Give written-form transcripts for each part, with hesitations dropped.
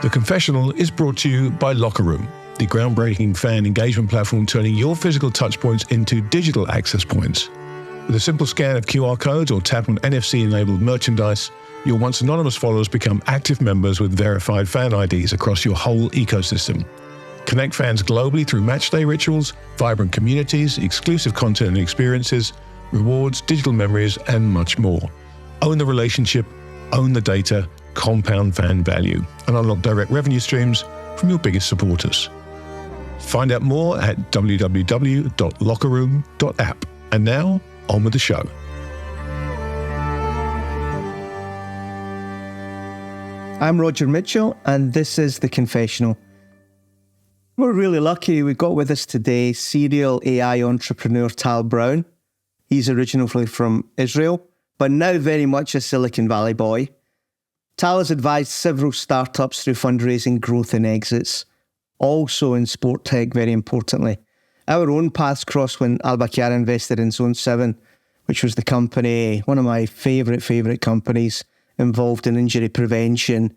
The Confessional is brought to you by Locker Room, the groundbreaking fan engagement platform turning your physical touchpoints into digital access points. With a simple scan of QR codes or tap on NFC-enabled merchandise, your once anonymous followers become active members with verified fan IDs across your whole ecosystem. Connect fans globally through matchday rituals, vibrant communities, exclusive content and experiences, rewards, digital memories, and much more. Own the relationship, own the data, compound fan value, and unlock direct revenue streams from your biggest supporters. Find out more at www.lockerroom.app. And now, on with the show. I'm Roger Mitchell, and this is The Confessional. We're really lucky we got with us today serial AI entrepreneur Tal Brown. He's originally from Israel, but now very much a Silicon Valley boy. Tal has advised several startups through fundraising, growth and exits, also in sportech, very importantly. Our own paths crossed when Al-Bakr invested in Zone 7, which was the company, one of my favourite companies, involved in injury prevention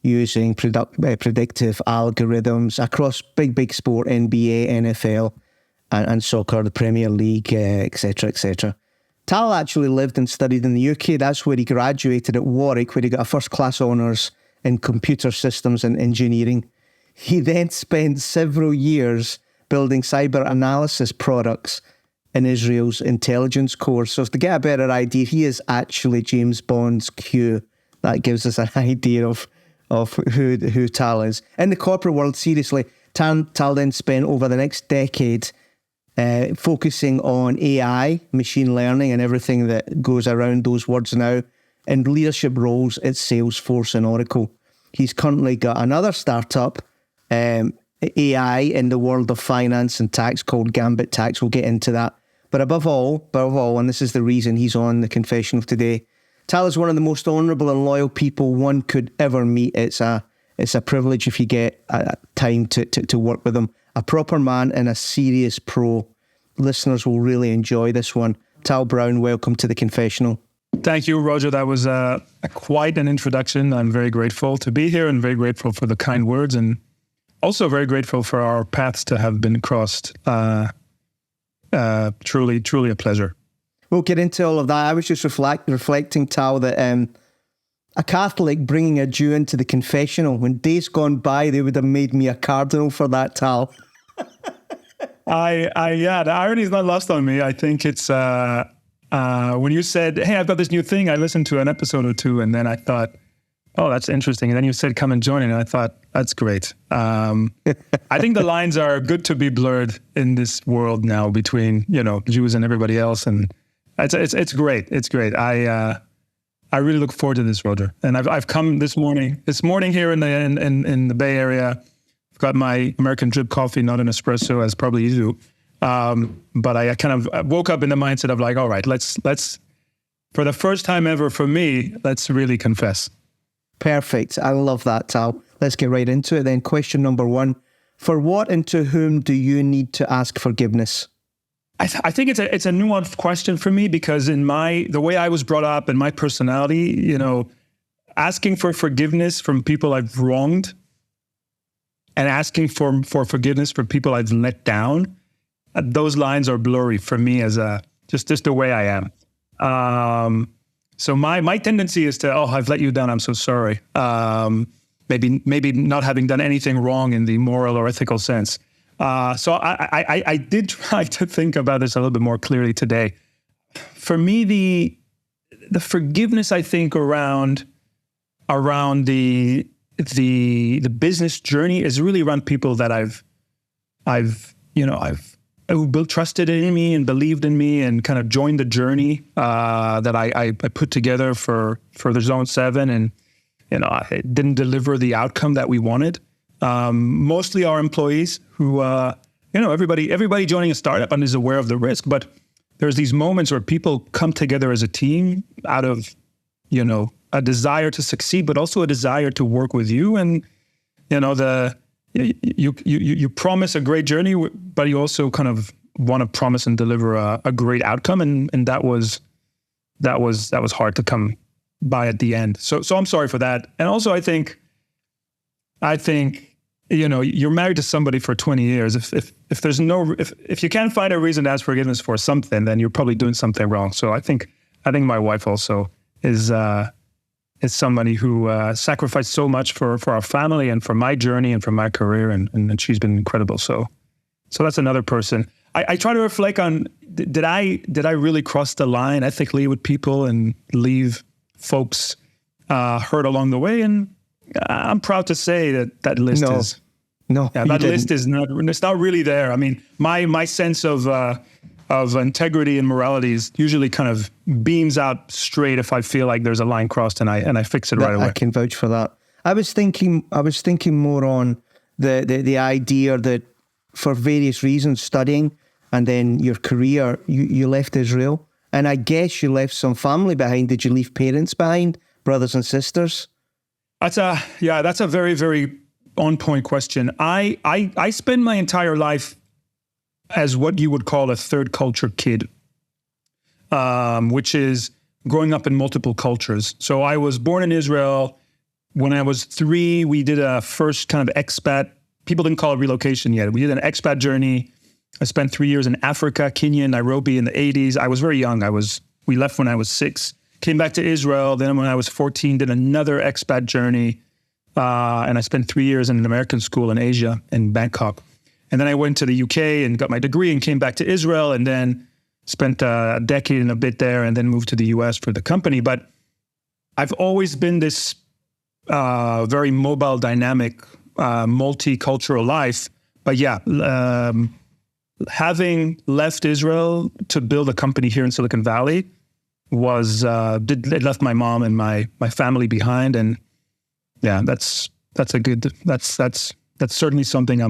using predictive algorithms across big sport, NBA, NFL and soccer, the Premier League, etc., etc. Tal actually lived and studied in the UK. That's where he graduated at Warwick, where he got a first-class honours in computer systems and engineering. He then spent several years building cyber analysis products in Israel's intelligence corps. So to get a better idea, he is actually James Bond's Q. That gives us an idea of who Tal is. In the corporate world, seriously, Tal then spent over the next decade focusing on AI, machine learning, and everything that goes around those words now, in leadership roles at Salesforce and Oracle. He's currently got another startup, AI in the world of finance and tax, called Gambit Tax. We'll get into that. But above all, and this is the reason he's on The Confessional today, Tal is one of the most honourable and loyal people one could ever meet. It's a privilege if you get time to work with him. A proper man and a serious pro. Listeners will really enjoy this one. Tal Brown, welcome to The Confessional. Thank you, Roger. That was quite an introduction. I'm very grateful to be here and very grateful for the kind words, and also very grateful for our paths to have been crossed. Truly a pleasure. We'll get into all of that. I was just reflecting, Tal, that a Catholic bringing a Jew into The Confessional, when days gone by, they would have made me a cardinal for that, Tal. The irony is not lost on me. I think it's when you said, hey, I've got this new thing, I listened to an episode or two, and then I thought, oh, that's interesting. And then you said, come and join it. And I thought, that's great. I think the lines are good to be blurred in this world now between, Jews and everybody else. And it's great. It's great. I really look forward to this, Roger. And I've come this morning here in the Bay Area. I've got my American drip coffee, not an espresso, as probably you do. But I kind of woke up in the mindset of like, all right, let's for the first time ever for me, let's really confess. Perfect. I love that, Tal. Let's get right into it then. Question number one. For what and to whom do you need to ask forgiveness? I think it's a nuanced question for me, because in the way I was brought up and my personality, asking for forgiveness from people I've wronged and asking for forgiveness for people I've let down, those lines are blurry for me as just the way I am. So my tendency is to, I've let you down, I'm so sorry. Maybe not having done anything wrong in the moral or ethical sense. So I did try to think about this a little bit more clearly today. For me, the forgiveness, I think, around the business journey is really around people that who trusted in me and believed in me and kind of joined the journey that I put together for the Zone 7, and it didn't deliver the outcome that we wanted. Mostly our employees who, everybody joining a startup and is aware of the risk, but there's these moments where people come together as a team out of, a desire to succeed, but also a desire to work with you. And, you promise a great journey, but you also kind of want to promise and deliver a great outcome. And that was hard to come by at the end. So I'm sorry for that. And also I think, I think, you're married to somebody for 20 years. If you can't find a reason to ask forgiveness for something, then you're probably doing something wrong. So I think my wife also is somebody who sacrificed so much for our family and for my journey and for my career, and she's been incredible. So that's another person. I try to reflect on, did I really cross the line ethically with people and leave folks hurt along the way? And I'm proud to say that list is that list is not, it's not really there. I mean, my sense of integrity and morality is usually kind of beams out straight if I feel like there's a line crossed, and I fix it right away. I can vouch for that. I was thinking more on the idea that for various reasons, studying and then your career, you left Israel, and I guess you left some family behind. Did you leave parents behind, brothers and sisters? That's a very, very on point question. I spent my entire life as what you would call a third culture kid, which is growing up in multiple cultures. So I was born in Israel. When I was 3, we did a first kind of expat. People didn't call it relocation yet. We did an expat journey. I spent 3 years in Africa, Kenya, Nairobi in the 80s. I was very young. We left when I was 6. Came back to Israel. Then when I was 14, did another expat journey. And I spent 3 years in an American school in Asia, in Bangkok. And then I went to the UK and got my degree and came back to Israel, and then spent a decade and a bit there, and then moved to the US for the company. But I've always been this very mobile, dynamic, multicultural life. But having left Israel to build a company here in Silicon Valley it left my mom and my family behind. And that's certainly something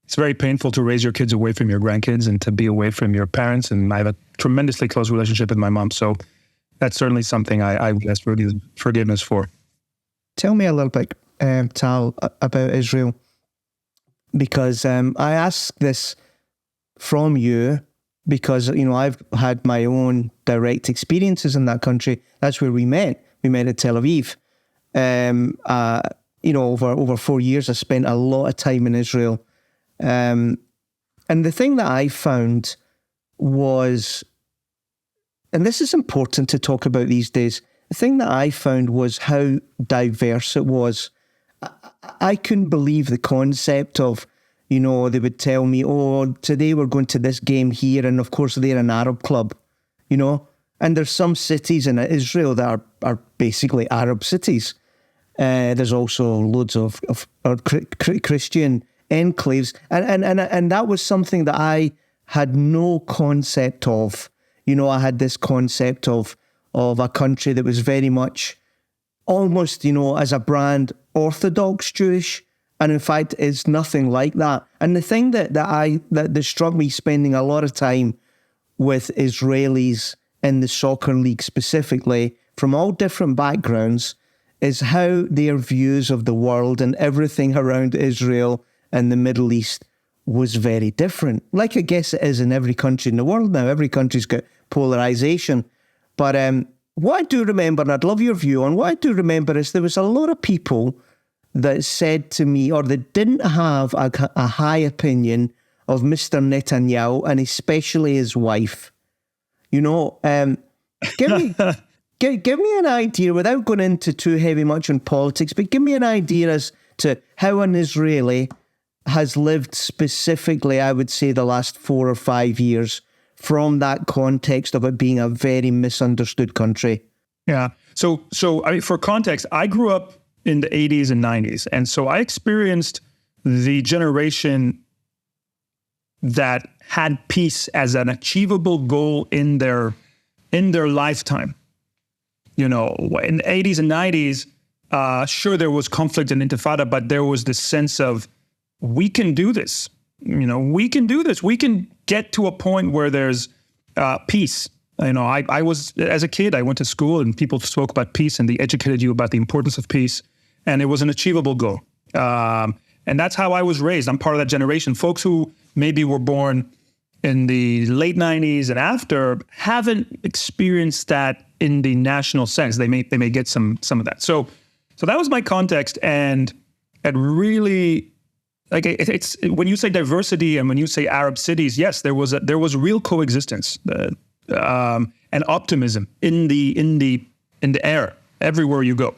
it's very painful to raise your kids away from your grandkids and to be away from your parents. And I have a tremendously close relationship with my mom. So that's certainly something I ask forgiveness for. Tell me a little bit, Tal, about Israel, because I ask this from you because, I've had my own direct experiences in that country. That's where we met. We met at Tel Aviv. Over 4 years, I spent a lot of time in Israel. And the thing that I found was, and this is important to talk about these days, the thing that I found was how diverse it was. I couldn't believe the concept of, they would tell me, today we're going to this game here, and of course they're an Arab club, and there's some cities in Israel that are basically Arab cities. There's also loads of Christian enclaves, and that was something that I had no concept of. I had this concept of a country that was very much almost, as a brand, Orthodox Jewish, and in fact is nothing like that. And the thing that struck me spending a lot of time with Israelis in the soccer league specifically, from all different backgrounds, is how their views of the world and everything around Israel and the Middle East was very different. Like I guess it is in every country in the world now. Every country's got polarization. But what I do remember, and I'd love your view on, what I do remember is there was a lot of people that said to me, or that didn't have a high opinion of Mr. Netanyahu, and especially his wife. Give me an idea, without going into too heavy much on politics, but give me an idea as to how an Israeli has lived specifically, I would say, the last 4 or 5 years from that context of it being a very misunderstood country. Yeah. So I mean, for context, I grew up in the 80s and 90s. And so I experienced the generation that had peace as an achievable goal in their lifetime. In the 80s and 90s, sure, there was conflict and intifada, but there was this sense of, we can do this. We can do this. We can get to a point where there's peace. I was, as a kid, I went to school and people spoke about peace and they educated you about the importance of peace. And it was an achievable goal. And that's how I was raised. I'm part of that generation. Folks who maybe were born in the late 90s and after haven't experienced that in the national sense. They may get some of that. So that was my context. And it really, like it's when you say diversity and when you say Arab cities, yes, there was real coexistence and optimism in the air everywhere you go.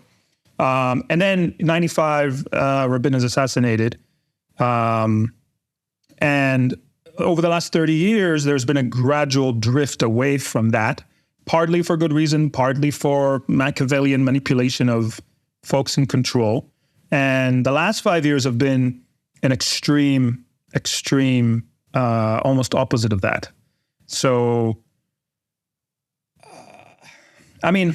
And then in 95, Rabin is assassinated. And over the last 30 years, there's been a gradual drift away from that, partly for good reason, partly for Machiavellian manipulation of folks in control. And the last 5 years have been an extreme, almost opposite of that. So, You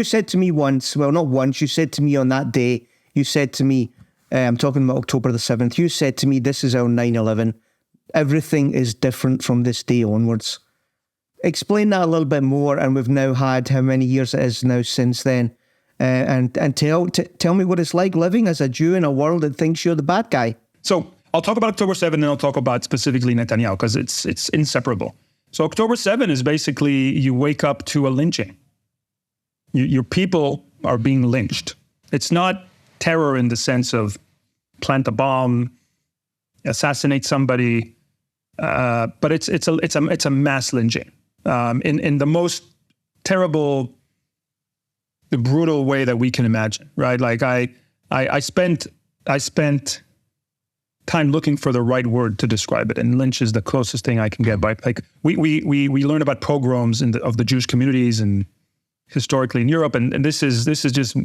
said to me once, well, not once, you said to me on that day, you said to me, I'm talking about October the 7th, you said to me, this is our 9/11. Everything is different from this day onwards. Explain that a little bit more, and we've now had how many years it is now since then. And tell me what it's like living as a Jew in a world that thinks you're the bad guy. So I'll talk about October 7th, and I'll talk about specifically Netanyahu, because it's inseparable. So October 7th is basically you wake up to a lynching. Your people are being lynched. It's not terror in the sense of plant a bomb, assassinate somebody, but it's a mass lynching in the most terrible, the brutal way that we can imagine. Right? Like I spent time looking for the right word to describe it, and lynch is the closest thing I can get. By like we learn about pogroms of the Jewish communities and historically in Europe, and this is just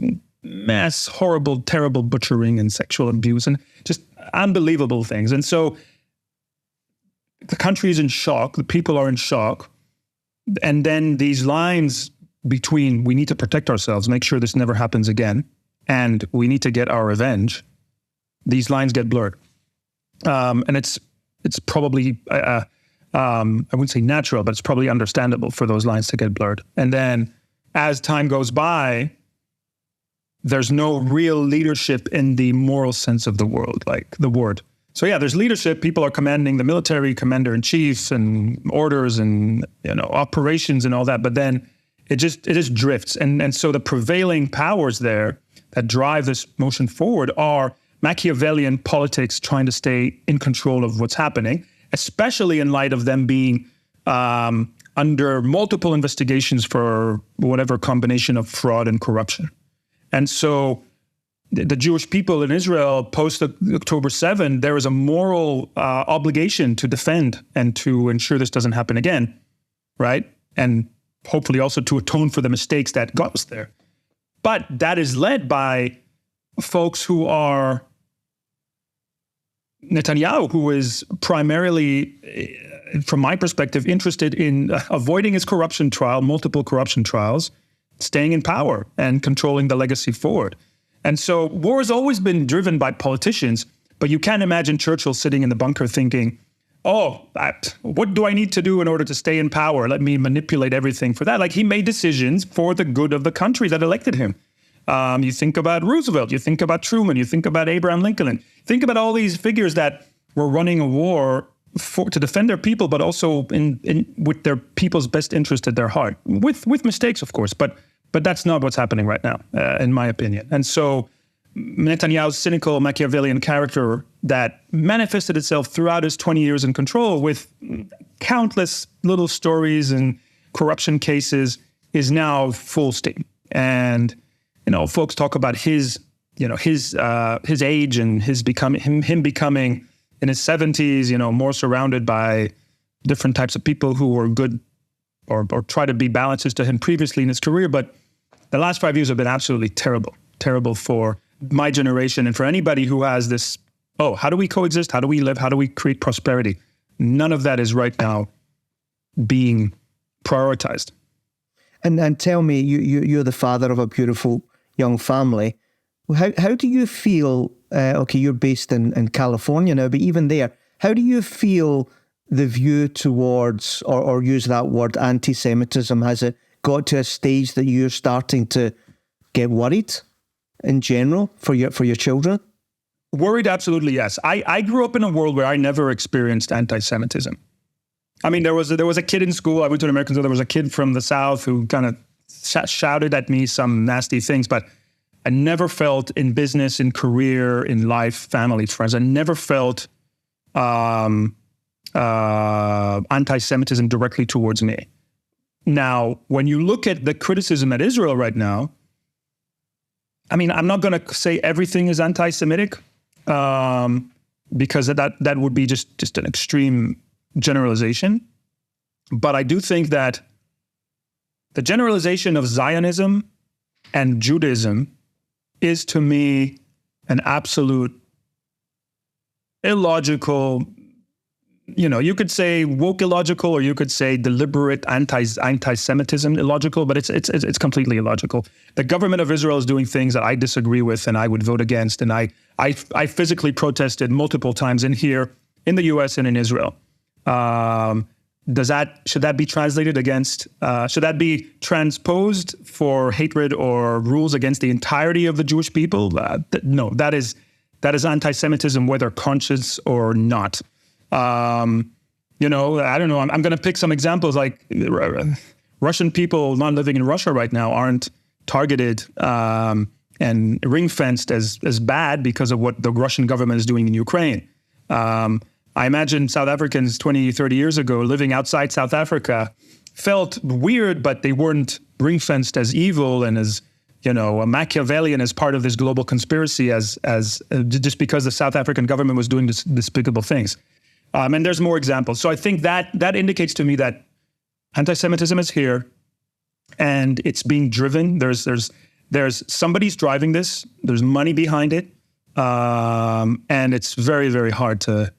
mass, horrible, terrible butchering and sexual abuse and just unbelievable things. And so the country is in shock, the people are in shock, and then these lines between we need to protect ourselves, make sure this never happens again, and we need to get our revenge, these lines get blurred. And it's probably, I wouldn't say natural, but it's probably understandable for those lines to get blurred. And then as time goes by, there's no real leadership in the moral sense of the word. So yeah, there's leadership. People are commanding, the military commander-in-chief and orders and operations and all that. But then it just drifts. And so the prevailing powers there that drive this motion forward are Machiavellian politics trying to stay in control of what's happening, especially in light of them being under multiple investigations for whatever combination of fraud and corruption. And so the Jewish people in Israel post October 7, there is a moral obligation to defend and to ensure this doesn't happen again, right? And hopefully also to atone for the mistakes that got us there. But that is led by folks who are Netanyahu, who is primarily, from my perspective, interested in avoiding his corruption trial, multiple corruption trials, staying in power and controlling the legacy forward. And so war has always been driven by politicians, but you can't imagine Churchill sitting in the bunker thinking, what do I need to do in order to stay in power? Let me manipulate everything for that. Like, he made decisions for the good of the country that elected him. You think about Roosevelt, you think about Truman, you think about Abraham Lincoln, think about all these figures that were running a war to defend their people, but also with their people's best interest at their heart, with mistakes, of course, but that's not what's happening right now, in my opinion. And so Netanyahu's cynical Machiavellian character that manifested itself throughout his 20 years in control with countless little stories and corruption cases is now full steam. And folks talk about his age and him becoming in his 70s, more surrounded by different types of people who were good or try to be balances to him previously in his career. But the last 5 years have been absolutely terrible for my generation and for anybody who has this, how do we coexist? How do we live? How do we create prosperity? None of that is right now being prioritized. And tell me, you're the father of a beautiful young family. How do you feel, you're based in California now, but even there, how do you feel the view towards, or use that word, anti-Semitism? Has it got to a stage that you're starting to get worried in general for your children? Worried, absolutely, yes. I grew up in a world where I never experienced anti-Semitism. I mean, there was a kid in school. I went to an American school. There was a kid from the South who kind of shouted at me some nasty things, but I never felt in business, in career, in life, family, friends, I never felt anti-Semitism directly towards me. Now, when you look at the criticism at Israel right now, I mean, I'm not going to say everything is anti-Semitic, because that would be just an extreme generalization. But I do think that the generalization of Zionism and Judaism is, to me, an absolute illogical, you could say woke illogical, or you could say deliberate anti-Semitism illogical, but it's completely illogical. The government of Israel is doing things that I disagree with and I would vote against. And I physically protested multiple times in here, in the US and in Israel. Should that be translated against, should that be transposed for hatred or rules against the entirety of the Jewish people? No, that is anti-Semitism, whether conscious or not. I don't know. I'm going to pick some examples, like Russian people not living in Russia right now aren't targeted and ring-fenced as bad because of what the Russian government is doing in Ukraine. I imagine South Africans 20, 30 years ago living outside South Africa felt weird, but they weren't ring-fenced as evil and as, a Machiavellian as part of this global conspiracy as just because the South African government was doing despicable things. And there's more examples. So I think that indicates to me that anti-Semitism is here and it's being driven. There's somebody's driving this. There's money behind it. And it's very, very hard to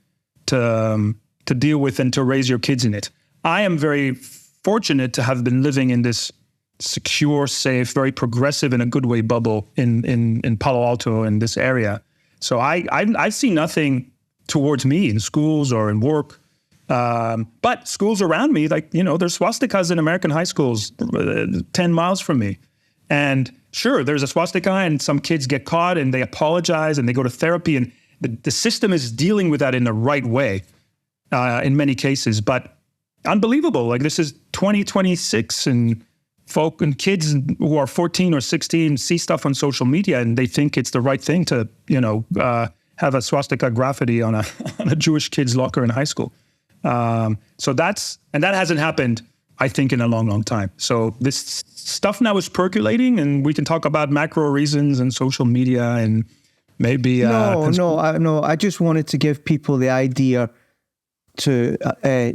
deal with and to raise your kids in it. I am very fortunate to have been living in this secure, safe, very progressive in a good way bubble in Palo Alto, in this area. So I see nothing towards me in schools or in work. But schools around me, there's swastikas in American high schools 10 miles from me. And sure, there's a swastika and some kids get caught and they apologize and they go to therapy, and the system is dealing with that in the right way in many cases. But unbelievable. Like, this is 2026 and folk and kids who are 14 or 16 see stuff on social media and they think it's the right thing to, have a swastika graffiti on a Jewish kid's locker in high school. So that hasn't happened, I think, in a long, long time. So this stuff now is percolating, and we can talk about macro reasons and social media and maybe... No. I just wanted to give people the idea to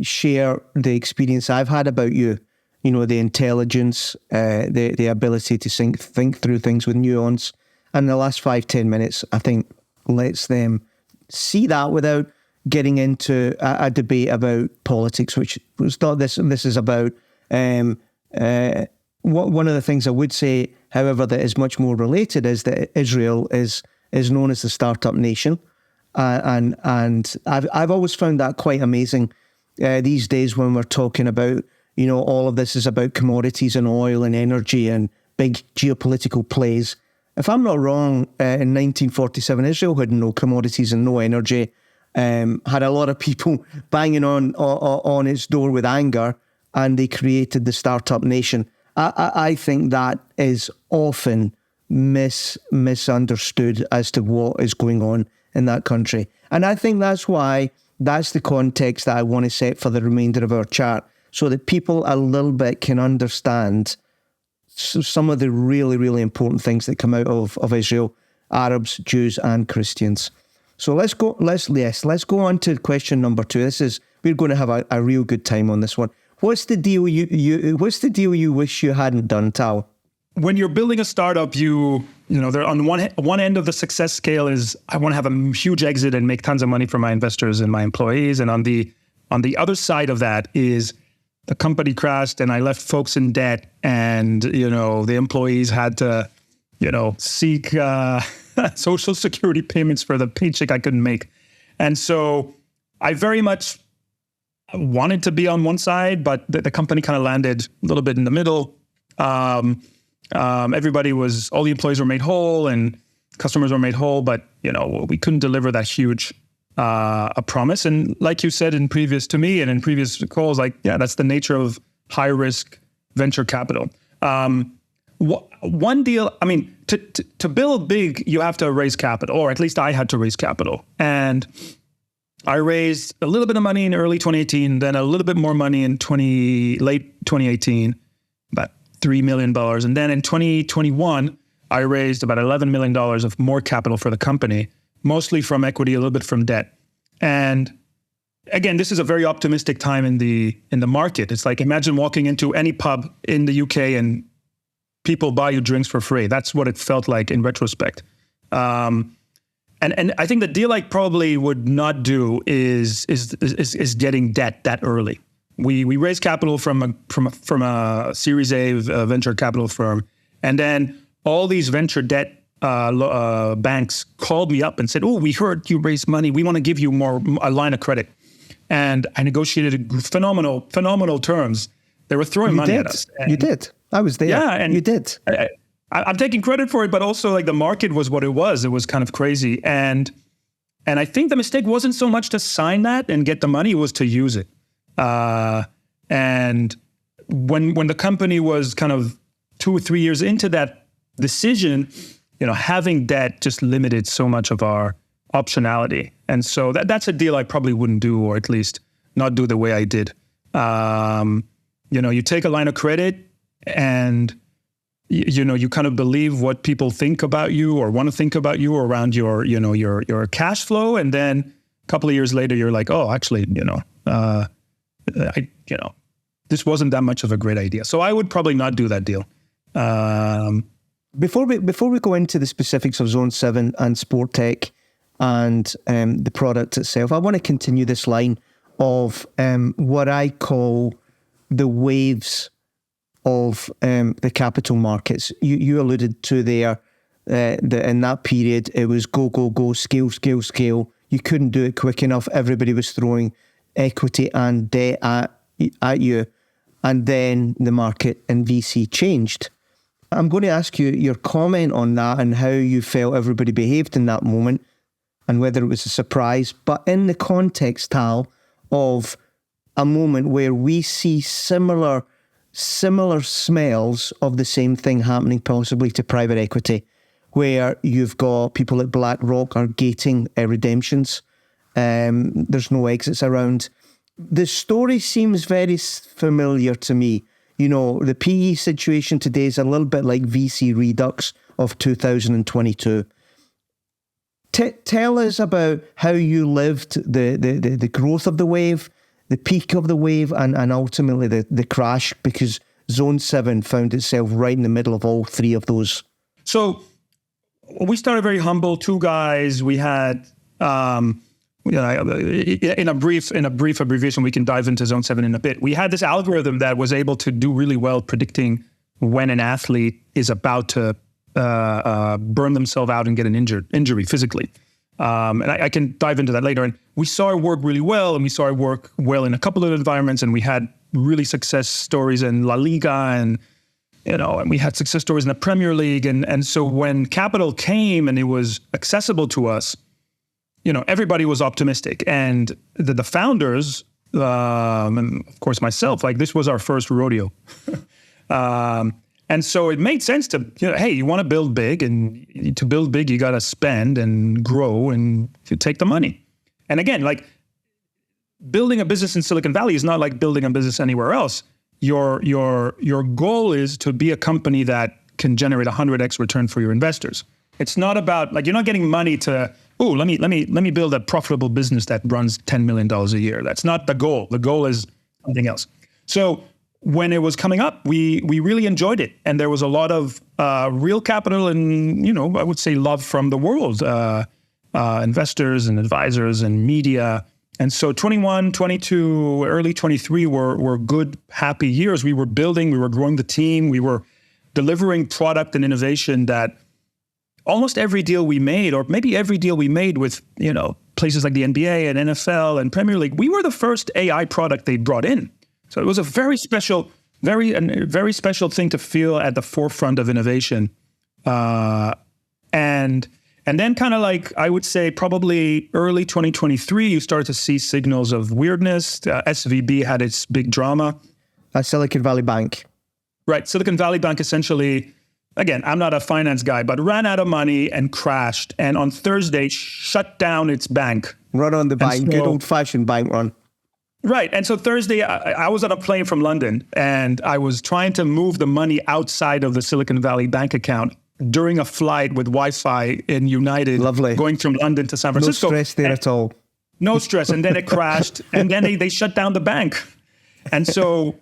share the experience I've had about you. The intelligence, the ability to think through things with nuance. And the last 5-10 minutes, I think, lets them see that without getting into a debate about politics, which was not this. This is about one of the things I would say, however, that is much more related is that Israel is known as the startup nation, and I've always found that quite amazing these days when we're talking about all of this is about commodities and oil and energy and big geopolitical plays. If I'm not wrong, in 1947, Israel had no commodities and no energy, had a lot of people banging on its door with anger, and they created the startup nation. I think that is often misunderstood as to what is going on in that country. And I think that's the context that I want to set for the remainder of our chat, so that people a little bit can understand some of the really, really important things that come out of Israel, Arabs, Jews, and Christians. So let's go on to question number 2. We're going to have a real good time on this one. What's the deal you wish you hadn't done, Tal? When you're building a startup, they're on one end of the success scale is I want to have a huge exit and make tons of money for my investors and my employees, and on the other side of that is the company crashed and I left folks in debt, and the employees had to seek social security payments for the paycheck I couldn't make. And so I very much wanted to be on one side, but the company kind of landed a little bit in the middle. All the employees were made whole and customers were made whole, but we couldn't deliver that huge a promise. And like you said in previous calls, that's the nature of high risk venture capital. one deal, I mean, to build big, you have to raise capital, or at least I had to raise capital. And I raised a little bit of money in early 2018, then a little bit more money in late 2018, about $3 million. And then in 2021, I raised about $11 million of more capital for the company, mostly from equity, a little bit from debt. And again, this is a very optimistic time in the market. It's like, imagine walking into any pub in the UK and people buy you drinks for free. That's what it felt like in retrospect. And I think the deal I probably would not do is getting debt that early. We raised capital from a Series A venture capital firm, and then all these venture debt banks called me up and said, "Oh, we heard you raised money. We want to give you a line of credit." And I negotiated phenomenal terms. They were throwing money at us. You did. I was there. Yeah, and you did. I'm taking credit for it, but also like the market was what it was. It was kind of crazy. And I think the mistake wasn't so much to sign that and get the money, it was to use it. And when the company was kind of 2 or 3 years into that decision, having debt just limited so much of our optionality. And so that's a deal I probably wouldn't do, or at least not do the way I did. You take a line of credit and you kind of believe what people think about you or want to think about you around your cash flow. And then a couple of years later, you're like, oh, actually, this wasn't that much of a great idea. So I would probably not do that deal. Before we go into the specifics of Zone 7 and sportech and the product itself, I want to continue this line of what I call the waves of the capital markets. You alluded to there that in that period, it was go, scale. You couldn't do it quick enough. Everybody was throwing equity and debt at you. And then the market and VC changed. I'm going to ask you your comment on that and how you felt everybody behaved in that moment and whether it was a surprise. But in the context, Tal, of a moment where we see similar smells of the same thing happening possibly to private equity, where you've got people at BlackRock are gating redemptions. There's no exits around. The story seems very familiar to me. The PE situation today is a little bit like VC Redux of 2022. Tell us about how you lived the growth of the wave, the peak of the wave, and ultimately the crash, because Zone 7 found itself right in the middle of all three of those. So we started very humble, 2 guys. We had, in a brief abbreviation, we can dive into Zone 7 in a bit. We had this algorithm that was able to do really well predicting when an athlete is about to burn themselves out and get an injury physically. And I can dive into that later. And we saw it work really well, and we saw it work well in a couple of environments, and we had really success stories in La Liga, and we had success stories in the Premier League. And so when capital came and it was accessible to us, everybody was optimistic. And the founders, and of course myself, like this was our first rodeo. And so it made sense to, hey, you want to build big, and to build big, you got to spend and grow and to take the money. And again, like building a business in Silicon Valley is not like building a business anywhere else. Your goal is to be a company that can generate 100x return for your investors. It's not about like, you're not getting money to, let me build a profitable business that runs $10 million a year. That's not the goal. The goal is something else. So when it was coming up, we really enjoyed it. And there was a lot of real capital and, I would say love from the world, investors and advisors and media. And so 21, 22, early 23 were good, happy years. We were building, we were growing the team, we were delivering product and innovation that almost every deal we made, or maybe every deal we made with, places like the NBA and NFL and Premier League, we were the first AI product they brought in. So it was a very special, very special thing to feel at the forefront of innovation. And then kind of like, I would say probably early 2023, you started to see signals of weirdness. SVB had its big drama. Silicon Valley Bank. Right. Silicon Valley Bank essentially again, I'm not a finance guy, but ran out of money and crashed. And on Thursday, shut down its bank. Run on the bank, good old-fashioned bank run. Right. And so Thursday, I was on a plane from London, and I was trying to move the money outside of the Silicon Valley bank account during a flight with Wi-Fi in United. Lovely. Going from London to San Francisco. No stress there at all. No stress. And then it crashed, and then they shut down the bank. And so,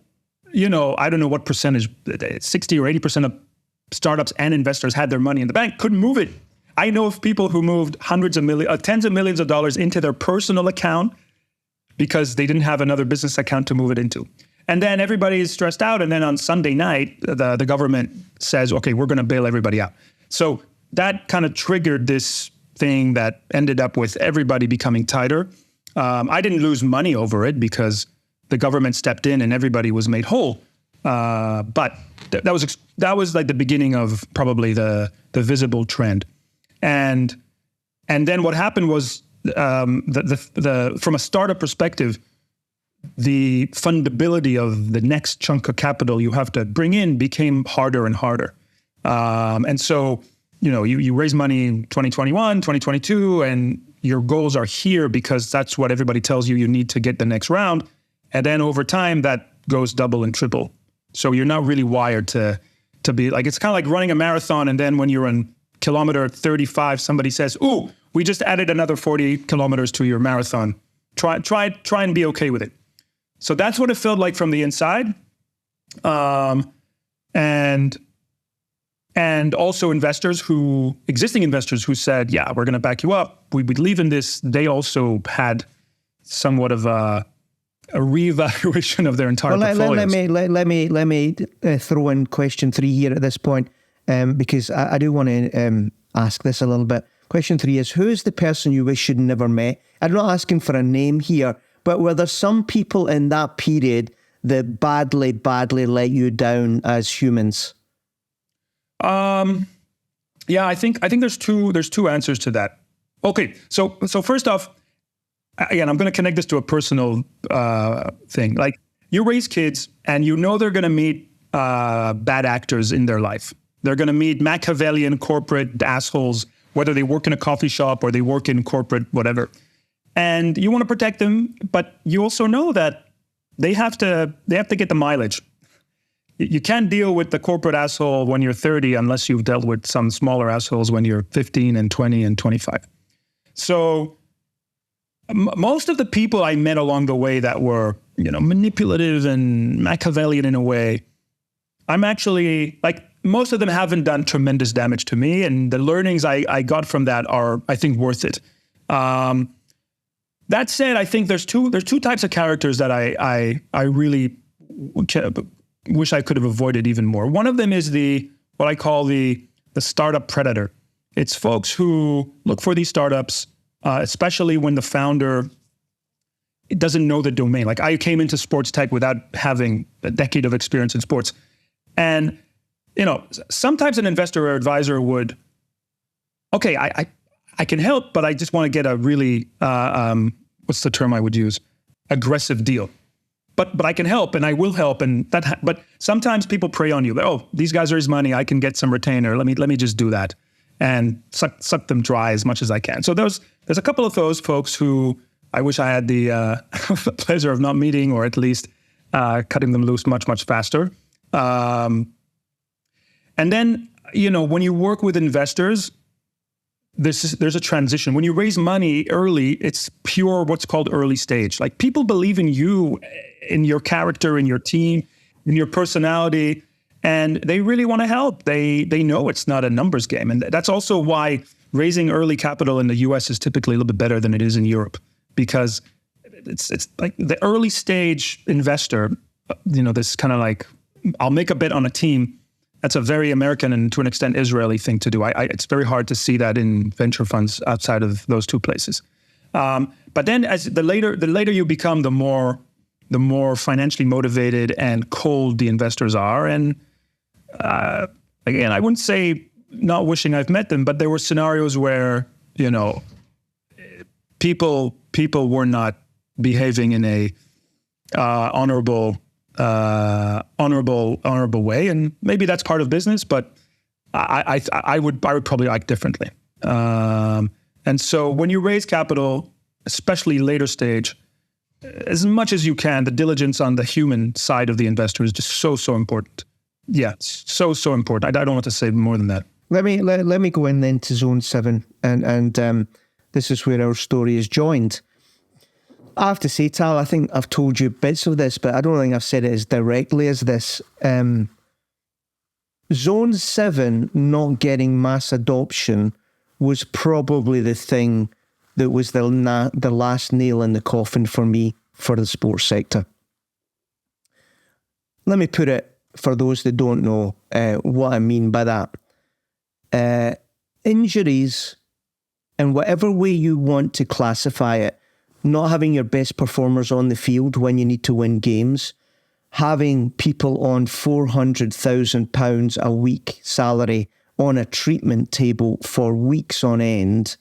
I don't know what percentage, 60 or 80% of startups and investors had their money in the bank, couldn't move it. I know of people who moved tens of millions of dollars into their personal account because they didn't have another business account to move it into. And then everybody is stressed out. And then on Sunday night, the government says, okay, we're going to bail everybody out. So that kind of triggered this thing that ended up with everybody becoming tighter. I didn't lose money over it because the government stepped in and everybody was made whole. But that was like the beginning of probably the visible trend. And then what happened was from a startup perspective, the fundability of the next chunk of capital you have to bring in became harder and harder. And so, you raise money in 2021, 2022, and your goals are here because that's what everybody tells you need to get the next round. And then over time, that goes double and triple. So you're not really wired to be like, it's kind of like running a marathon. And then when you're on kilometer 35, somebody says, ooh, we just added another 40 kilometers to your marathon. Try and be okay with it. So that's what it felt like from the inside. And also existing investors who said, yeah, we're going to back you up. We believe in this. They also had somewhat of a reevaluation of their entire portfolios. Let me throw in question 3 here at this point, because I do want to ask this a little bit. Question 3 is, who is the person you wish you'd never met? I'm not asking for a name here, but were there some people in that period that badly let you down as humans? Yeah, I think there's two answers to that. Okay, so first off, again, I'm going to connect this to a personal thing. Like, you raise kids, and they're going to meet bad actors in their life. They're going to meet Machiavellian corporate assholes, whether they work in a coffee shop or they work in corporate whatever. And you want to protect them, but you also know that they have to get the mileage. You can't deal with the corporate asshole when you're 30 unless you've dealt with some smaller assholes when you're 15 and 20 and 25. So most of the people I met along the way that were, manipulative and Machiavellian in a way, I'm actually, like, most of them haven't done tremendous damage to me. And the learnings I got from that are, I think, worth it. That said, I think there's two types of characters that I really wish I could have avoided even more. One of them is what I call the startup predator. It's folks who look for these startups, especially when the founder doesn't know the domain. Like, I came into sports tech without having a decade of experience in sports. And, sometimes an investor or advisor would, okay, I can help, but I just want to get a really, what's the term I would use? Aggressive deal. But I can help, and I will help, but sometimes people prey on you. Oh, these guys raise money, I can get some retainer. Let me just do that and suck them dry as much as I can. So there's a couple of those folks who I wish I had the pleasure of not meeting, or at least cutting them loose much faster. And then, when you work with investors, there's a transition. When you raise money early, it's pure what's called early stage. Like, people believe in you, in your character, in your team, in your personality, and they really want to help. They know it's not a numbers game. And that's also why raising early capital in the US is typically a little bit better than it is in Europe, because it's like the early stage investor, this kind of like, I'll make a bet on a team. That's a very American and to an extent Israeli thing to do. It's very hard to see that in venture funds outside of those two places. But then, as the later you become, the more financially motivated and cold the investors are. And again, I wouldn't say not wishing I've met them, but there were scenarios where people were not behaving in a honorable way, and maybe that's part of business. But I would probably act differently. And so when you raise capital, especially later stage, as much as you can, the diligence on the human side of the investor is just so important. Yeah, so important. I don't want to say more than that. Let me go in then to Zone 7, and this is where our story is joined. I have to say, Tal, I think I've told you bits of this, but I don't think I've said it as directly as this. Zone 7 not getting mass adoption was probably the thing that was the last nail in the coffin for me for the sports sector. Let me put it, for those that don't know, what I mean by that. Injuries, in whatever way you want to classify it, not having your best performers on the field when you need to win games, having people on £400,000 a week salary on a treatment table for weeks on end,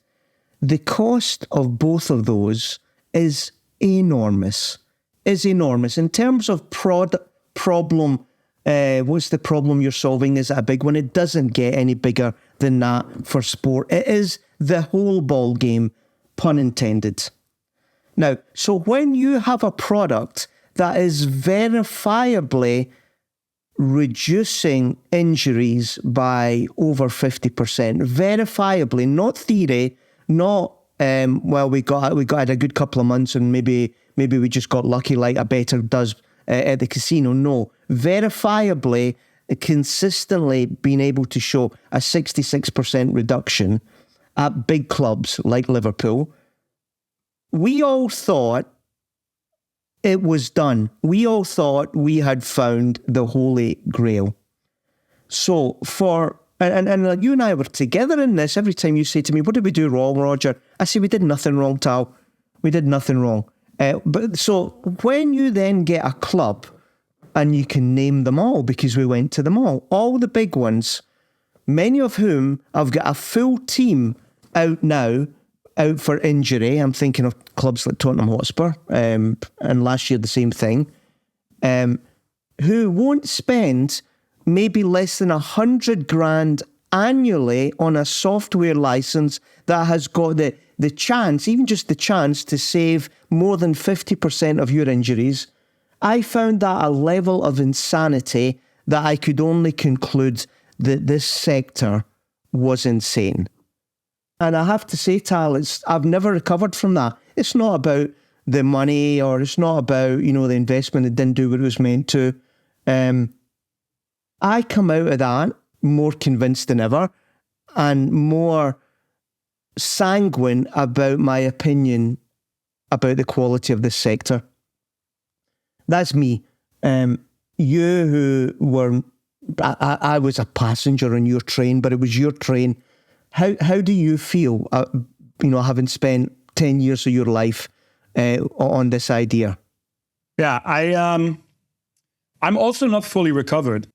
the cost of both of those is enormous. In terms of problem, what's the problem you're solving? Is it a big one? It doesn't get any bigger than that for sport. It is the whole ball game, pun intended. Now, so when you have a product that is verifiably reducing injuries by over 50%, verifiably, not theory, not we got a good couple of months and maybe we just got lucky like a better does at the casino. No, verifiably, consistently being able to show a 66% reduction at big clubs like Liverpool. We all thought it was done. We all thought we had found the Holy Grail. So and you and I were together in this. Every time you say to me, what did we do wrong, Roger? I say, we did nothing wrong, Tal. We did nothing wrong. But so when you then get a club, and you can name them all because we went to them all the big ones, many of whom have got a full team out now, out for injury. I'm thinking of clubs like Tottenham Hotspur, and last year the same thing, who won't spend maybe less than $100,000 annually on a software license that has got the chance, even just the chance, to save more than 50% of your injuries. I found that a level of insanity that I could only conclude that this sector was insane. And I have to say, Tal, I've never recovered from that. It's not about the money, or it's not about, the investment that didn't do what it was meant to. I come out of that more convinced than ever and more sanguine about my opinion about the quality of this sector. That's me. You who were, I was a passenger on your train, but it was your train. How do you feel, having spent 10 years of your life on this idea? Yeah, I'm also not fully recovered.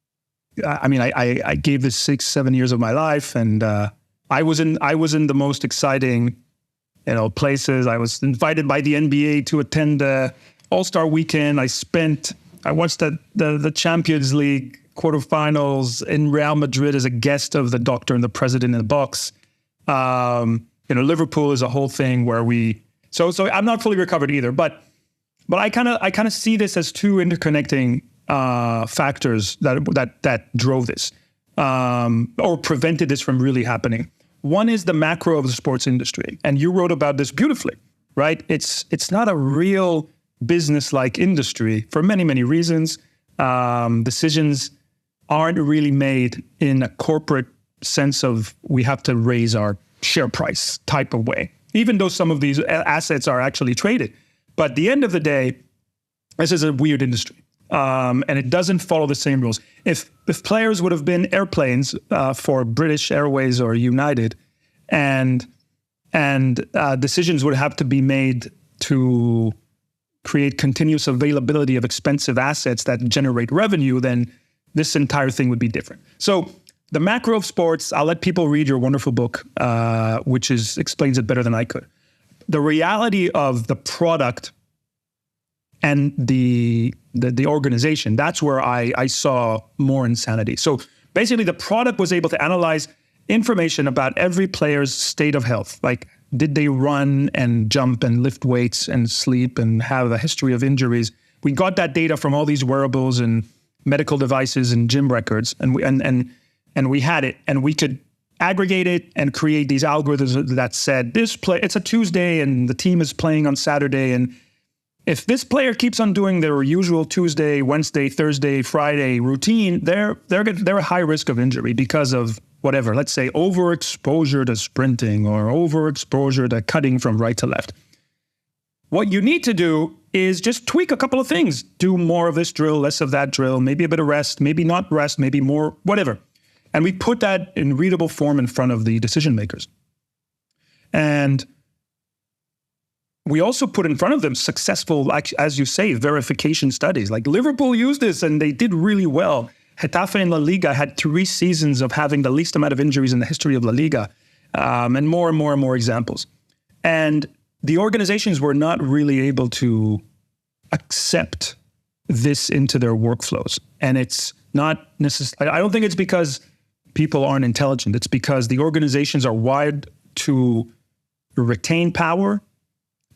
I mean, I gave this 6-7 years of my life, and I was in the most exciting, places. I was invited by the NBA to attend All-Star Weekend. I watched the Champions League quarterfinals in Real Madrid as a guest of the doctor and the president in the box. Liverpool is a whole thing where so I'm not fully recovered either, but I kind of see this as two interconnecting factors that drove this or prevented this from really happening. One is the macro of the sports industry, and you wrote about this beautifully, right? It's not a real business-like industry for many, many reasons. Decisions aren't really made in a corporate sense of we have to raise our share price type of way, even though some of these assets are actually traded. But at the end of the day, this is a weird industry, and it doesn't follow the same rules. If players would have been airplanes for British Airways or United, and decisions would have to be made to create continuous availability of expensive assets that generate revenue, then this entire thing would be different. So the macro of sports, I'll let people read your wonderful book, which explains it better than I could. The reality of the product and the organization, that's where I saw more insanity. So Basically, the product was able to analyze information about every player's state of health. Like, did they run and jump and lift weights and sleep and have a history of injuries? We got that data from all these wearables and medical devices and gym records, and we had it, and we could aggregate it and create these algorithms that said it's a Tuesday and the team is playing on Saturday, and if this player keeps on doing their usual Tuesday, Wednesday, Thursday, Friday routine, they're a high risk of injury because of whatever. Let's say overexposure to sprinting or overexposure to cutting from right to left. What you need to do is just tweak a couple of things. Do more of this drill, less of that drill, maybe a bit of rest, maybe not rest, maybe more, whatever. And we put that in readable form in front of the decision makers. And we also put in front of them successful, as you say, verification studies. Like Liverpool used this and they did really well. Getafe in La Liga had 3 seasons of having the least amount of injuries in the history of La Liga, and more examples. And the organizations were not really able to accept this into their workflows. And it's not necessarily, I don't think it's because people aren't intelligent. It's because the organizations are wired to retain power,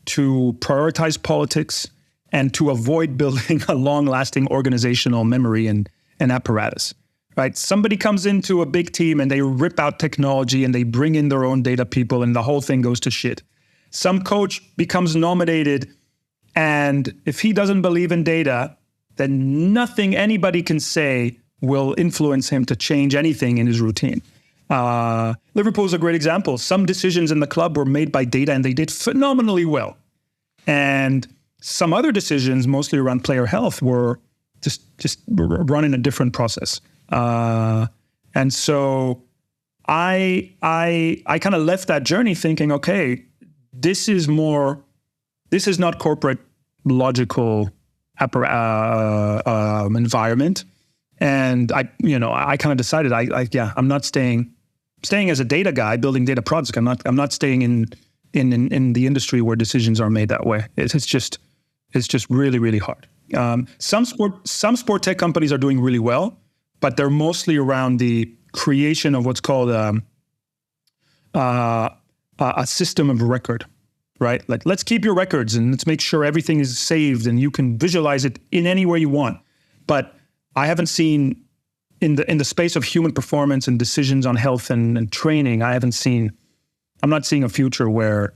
to prioritize politics, and to avoid building a long-lasting organizational memory and apparatus, right? Somebody comes into a big team and they rip out technology and they bring in their own data people and the whole thing goes to shit. Some coach becomes nominated, and if he doesn't believe in data, then nothing anybody can say will influence him to change anything in his routine. Liverpool's a great example. Some decisions in the club were made by data and they did phenomenally well. And some other decisions, mostly around player health, were just run in a different process. And so I kind of left that journey thinking, okay, this is not corporate logical environment. And I kind of decided I'm not staying as a data guy building data products. I'm not staying in the industry where decisions are made that way. It's just really, really hard. Some sport tech companies are doing really well, but they're mostly around the creation of what's called a system of record, right? Like, let's keep your records and let's make sure everything is saved and you can visualize it in any way you want. But I haven't seen in the space of human performance and decisions on health and training, I'm not seeing a future where,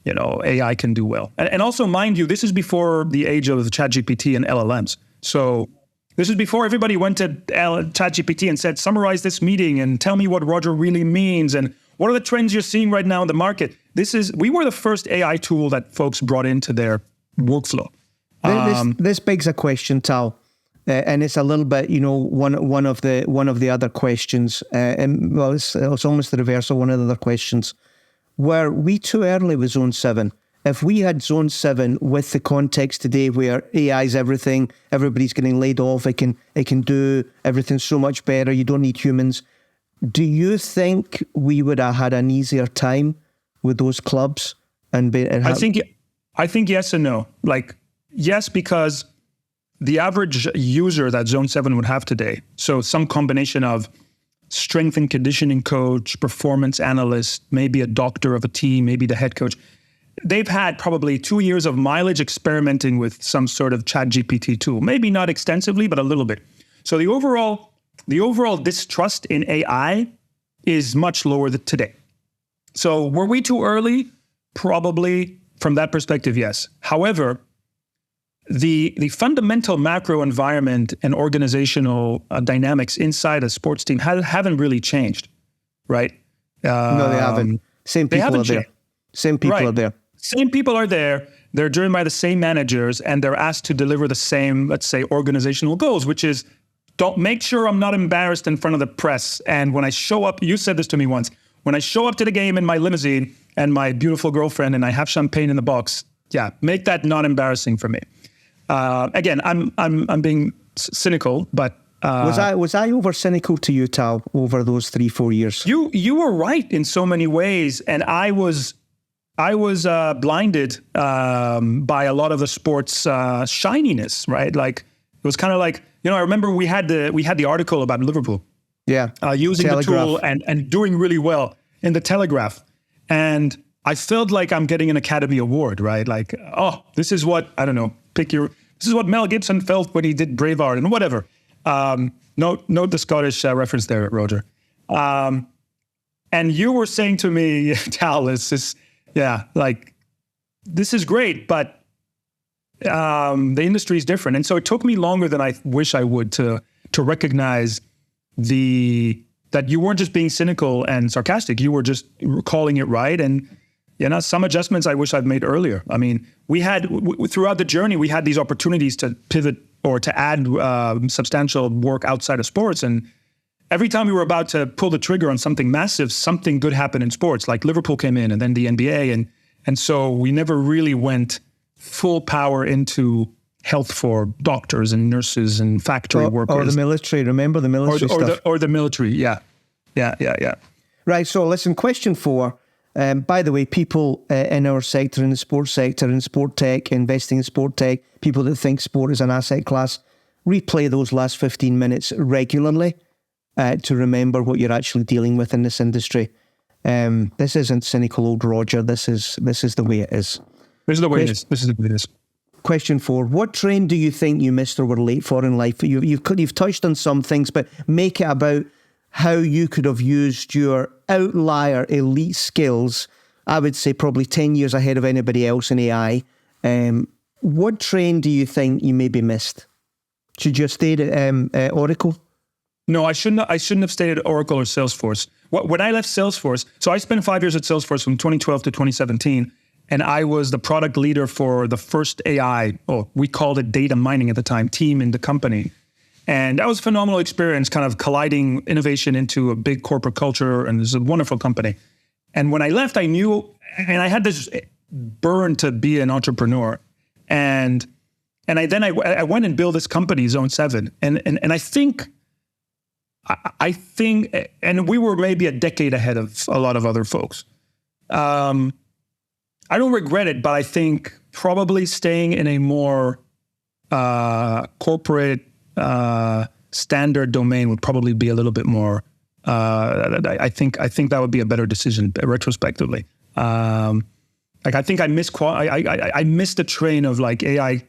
AI can do well. And also, mind you, this is before the age of ChatGPT and LLMs. So this is before everybody went to ChatGPT and said, summarize this meeting and tell me what Roger really means and what are the trends you're seeing right now in the market. We were the first AI tool that folks brought into their workflow. This begs a question, Tal. And it's a little bit, one of the other questions. It's almost the reverse of one of the other questions. Were we too early with Zone 7? If we had Zone 7 with the context today where AI is everything, everybody's getting laid off, it can do everything so much better, you don't need humans. Do you think we would have had an easier time with those clubs? I think yes and no. Like, yes, because the average user that Zone 7 would have today, so some combination of strength and conditioning coach, performance analyst, maybe a doctor of a team, maybe the head coach, they've had probably 2 years of mileage experimenting with some sort of ChatGPT tool. Maybe not extensively, but a little bit. So the overall distrust in AI is much lower today. So were we too early? Probably. From that perspective, yes. However, the fundamental macro environment and organizational dynamics inside a sports team haven't really changed, right? No, they haven't. Same people are there. Same people are there. Same people are there. They're driven by the same managers, and they're asked to deliver the same, let's say, organizational goals, which is, don't make sure I'm not embarrassed in front of the press. And when I show up, you said this to me once, when I show up to the game in my limousine and my beautiful girlfriend and I have champagne in the box, make that not embarrassing for me. Again, I'm being cynical, but was I over cynical to you, Tal, over those 3-4 years? You were right in so many ways, and I was blinded by a lot of the sports shininess, right? Like, it was kind of like, I remember we had the article about Liverpool, Yeah. Using Telegraph. the tool and doing really well in the Telegraph. And I felt like I'm getting an Academy Award, right? Like, oh, this is what, I don't know, this is what Mel Gibson felt when he did Braveheart and whatever. Note the Scottish reference there, Roger. And you were saying to me, Tal, this is great, but the industry is different. And so it took me longer than I wish I would to recognize that you weren't just being cynical and sarcastic, you were just calling it right. And some adjustments I wish I'd made earlier. I mean, we had throughout the journey, we had these opportunities to pivot or to add substantial work outside of sports. And every time we were about to pull the trigger on something massive, something good happened in sports, like Liverpool came in and then the NBA. And so we never really went full power into health for doctors and nurses and factory workers. Or the military. Remember the military stuff? Or the military, yeah. Right, so listen, question 4. By the way, people in our sector, in the sports sector, in sport tech, investing in sport tech, people that think sport is an asset class, replay those last 15 minutes regularly to remember what you're actually dealing with in this industry. This isn't cynical old Roger. This is the way it is. This is the way it is. Question 4. What trend do you think you missed or were late for in life? You've touched on some things, but make it about how you could have used your outlier elite skills, I would say probably 10 years ahead of anybody else in AI. What trend do you think you maybe missed? Should you have stayed at Oracle? No, I shouldn't have stayed at Oracle or Salesforce. When I left Salesforce, so I spent 5 years at Salesforce from 2012 to 2017, and I was the product leader for the first AI, we called it data mining at the time, team in the company. And that was a phenomenal experience, kind of colliding innovation into a big corporate culture, and it was a wonderful company. And when I left, I knew, and I had this burn to be an entrepreneur. And I went and built this company, Zone 7. And I think, and we were maybe a decade ahead of a lot of other folks. I don't regret it, but I think probably staying in a more corporate standard domain would probably be a little bit more. I think that would be a better decision retrospectively. I think I missed the train of like AI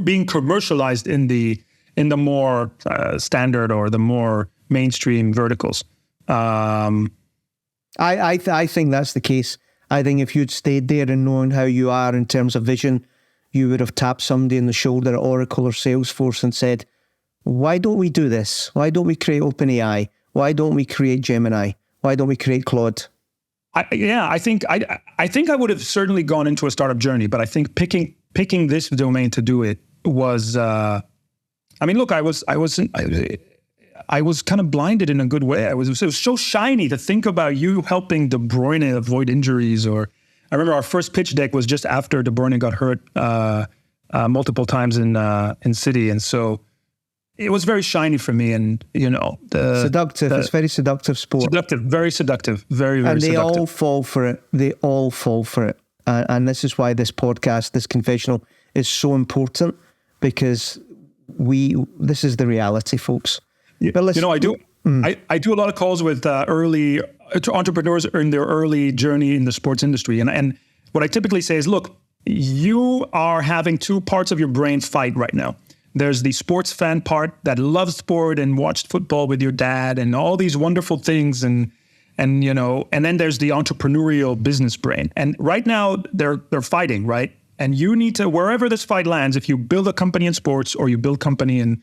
being commercialized in the more standard or the more mainstream verticals. I think that's the case. I think if you'd stayed there and known how you are in terms of vision, you would have tapped somebody in the shoulder at Oracle or Salesforce and said, why don't we do this? Why don't we create OpenAI? Why don't we create Gemini? Why don't we create Claude? I think I would have certainly gone into a startup journey, but I think picking this domain to do it was, look, I was kind of blinded in a good way. It was so shiny to think about you helping De Bruyne avoid injuries. Or I remember our first pitch deck was just after De Bruyne got hurt multiple times in City, and so it was very shiny for me. And seductive. It's very seductive sport. Very seductive. Very and they seductive. all fall for it. They all fall for it. And this is why this podcast, this confessional, is so important, because this is the reality, folks. But I do a lot of calls with early entrepreneurs in their early journey in the sports industry. And what I typically say is, look, you are having two parts of your brain fight right now. There's the sports fan part that loves sport and watched football with your dad and all these wonderful things. And then there's the entrepreneurial business brain. And right now they're fighting, right? And you need to, wherever this fight lands, if you build a company in sports or you build a company in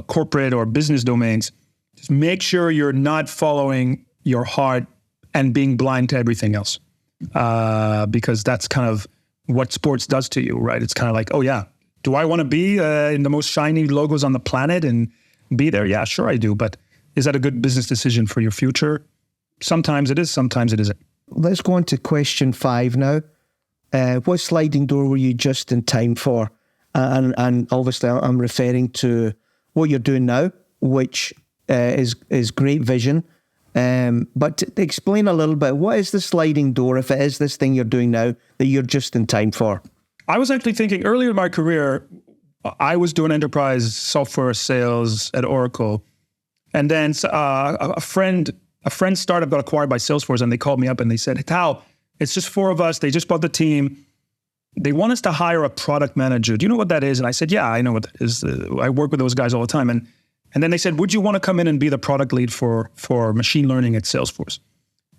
corporate or business domains, just make sure you're not following your heart and being blind to everything else. Because that's kind of what sports does to you, right? It's kind of like, oh yeah, do I want to be in the most shiny logos on the planet and be there? Yeah, sure I do. But is that a good business decision for your future? Sometimes it is, sometimes it isn't. Let's go on to question 5 now. What sliding door were you just in time for? And obviously I'm referring to what you're doing now, which is great vision. But to explain a little bit, what is the sliding door, if it is this thing you're doing now, that you're just in time for? I was actually thinking earlier in my career, I was doing enterprise software sales at Oracle. And then a friend's startup got acquired by Salesforce, and they called me up and they said, "Hey, Tal, it's just 4 of us. They just bought the team. They want us to hire a product manager. Do you know what that is?" And I said, "Yeah, I know what that is. I work with those guys all the time." And then they said, "Would you want to come in and be the product lead for machine learning at Salesforce?"